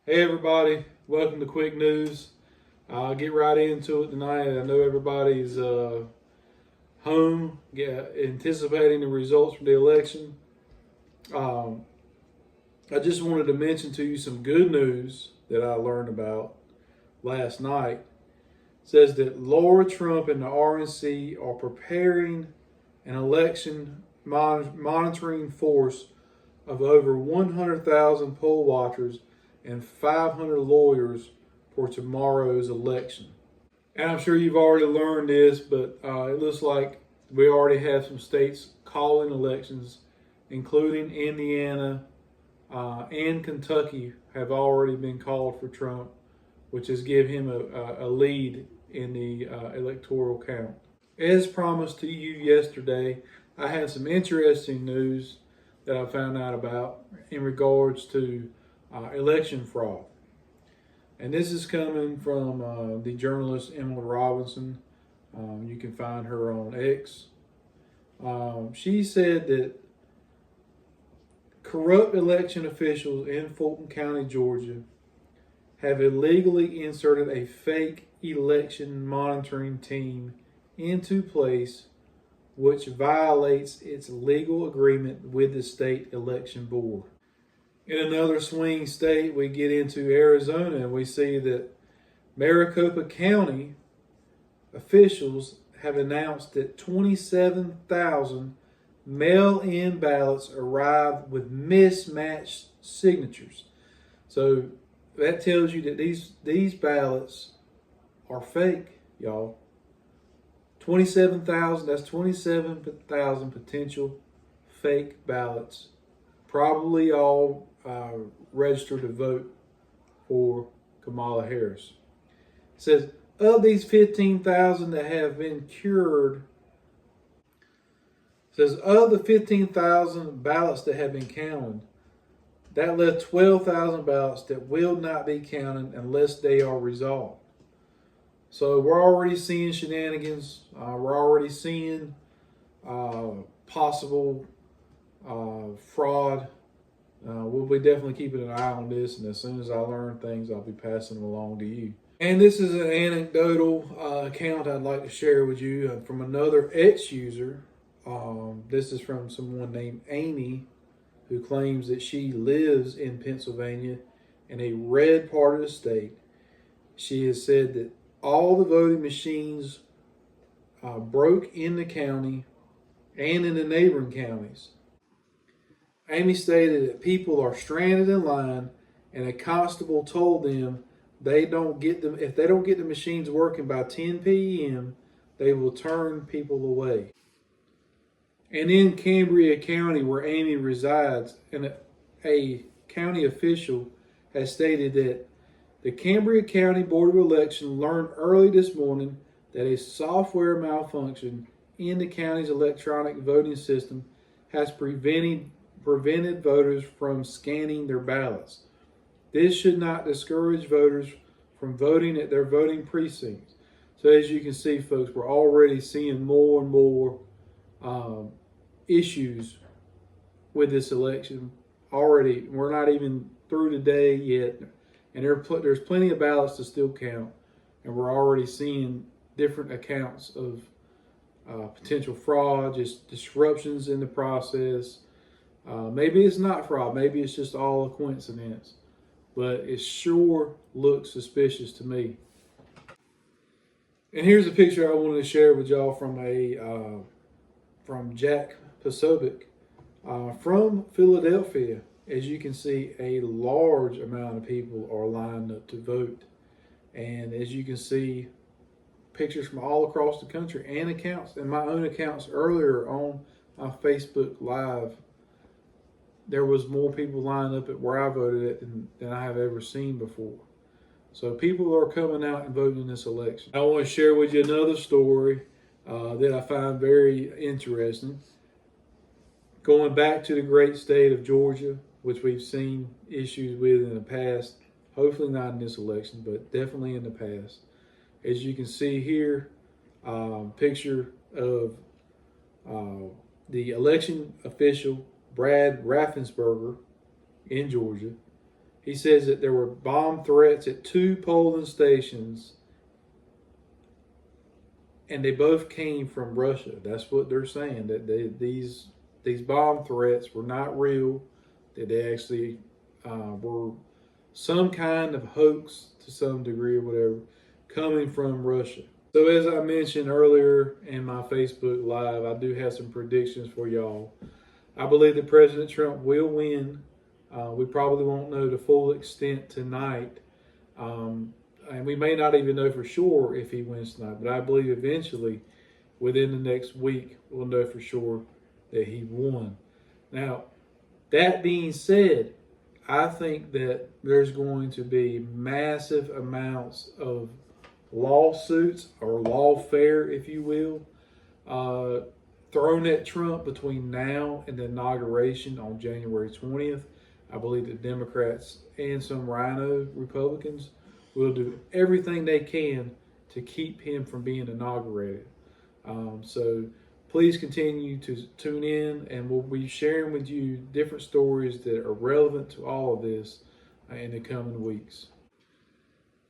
Hey everybody, welcome to Quick News. I'll get right into it tonight. I know everybody's home, anticipating the results from the election. Um, I just wanted to mention to you some good news that I learned about last night. It says that Laura Trump and the RNC are preparing an election monitoring force of over 100,000 poll watchers and 500 lawyers for tomorrow's election. And I'm sure you've already learned this, but it looks like we already have some states calling elections, including Indiana and Kentucky have already been called for Trump, which has given him a lead in the electoral count. As promised to you yesterday, I had some interesting news that I found out about in regards to election fraud. And this is coming from the journalist Emily Robinson. You can find her on X. She said that corrupt election officials in Fulton County, Georgia, have illegally inserted a fake election monitoring team into place, which violates its legal agreement with the state election board. In another swing state, we get into Arizona and we see that Maricopa County officials have announced that 27,000 mail-in ballots arrived with mismatched signatures. So that tells you that these ballots are fake, y'all. 27,000, that's 27,000 potential fake ballots, probably all registered to vote for Kamala Harris. It says, of these 15,000 that have been cured, it says, of the 15,000 ballots that have been counted, that left 12,000 ballots that will not be counted unless they are resolved. So we're already seeing shenanigans. We're already seeing possible fraud. We'll be definitely keeping an eye on this, and as soon as I learn things, I'll be passing them along to you. And this is an anecdotal account I'd like to share with you from another X user. This is from someone named Amy, who claims that she lives in Pennsylvania in a red part of the state. She has said that all the voting machines broke in the county and in the neighboring counties. Amy stated that people are stranded in line, and a constable told them if they don't get the machines working by 10 p.m., they will turn people away. And in Cambria County, where Amy resides, a county official has stated that the Cambria County Board of Election learned early this morning that a software malfunction in the county's electronic voting system has prevented voters from scanning their ballots. This should not discourage voters from voting at their voting precincts. So as you can see, folks, we're already seeing more and more issues with this election. Already, we're not even through the day yet, and there's plenty of ballots to still count, and we're already seeing different accounts of potential fraud, just disruptions in the process. Maybe it's not fraud, maybe it's just all a coincidence, but it sure looks suspicious to me. And here's a picture I wanted to share with y'all from Jack Posobiec from Philadelphia. As you can see, a large amount of people are lined up to vote. And as you can see, pictures from all across the country and accounts, and my own accounts earlier on my Facebook Live, there was more people lined up at where I voted at than I have ever seen before. So people are coming out and voting in this election. I want to share with you another story that I find very interesting. Going back to the great state of Georgia, which we've seen issues with in the past, hopefully not in this election, but definitely in the past. As you can see here, picture of the election official, Brad Raffensperger in Georgia. He says that there were bomb threats at 2 polling stations, and they both came from Russia. That's what they're saying, that these bomb threats were not real, that they actually were some kind of hoax to some degree or whatever, coming from Russia. So as I mentioned earlier in my Facebook Live, I do have some predictions for y'all. I believe that President Trump will win. We probably won't know the full extent tonight. And we may not even know for sure if he wins tonight. But I believe eventually, within the next week, we'll know for sure that he won. Now, that being said, I think that there's going to be massive amounts of lawsuits or lawfare, if you will, thrown at Trump between now and the inauguration on January 20th. I believe the Democrats and some rhino Republicans will do everything they can to keep him from being inaugurated. So please continue to tune in, and we'll be sharing with you different stories that are relevant to all of this in the coming weeks.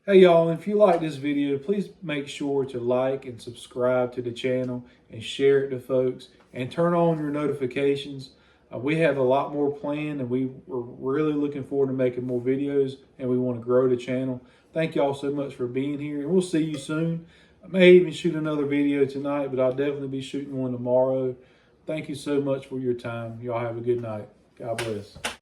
Hey y'all, if you like this video, please make sure to like and subscribe to the channel and share it to folks, and turn on your notifications. We have a lot more planned, and we're really looking forward to making more videos, and we want to grow the channel. Thank y'all so much for being here, and we'll see you soon. I may even shoot another video tonight, but I'll definitely be shooting one tomorrow. Thank you so much for your time. Y'all have a good night. God bless.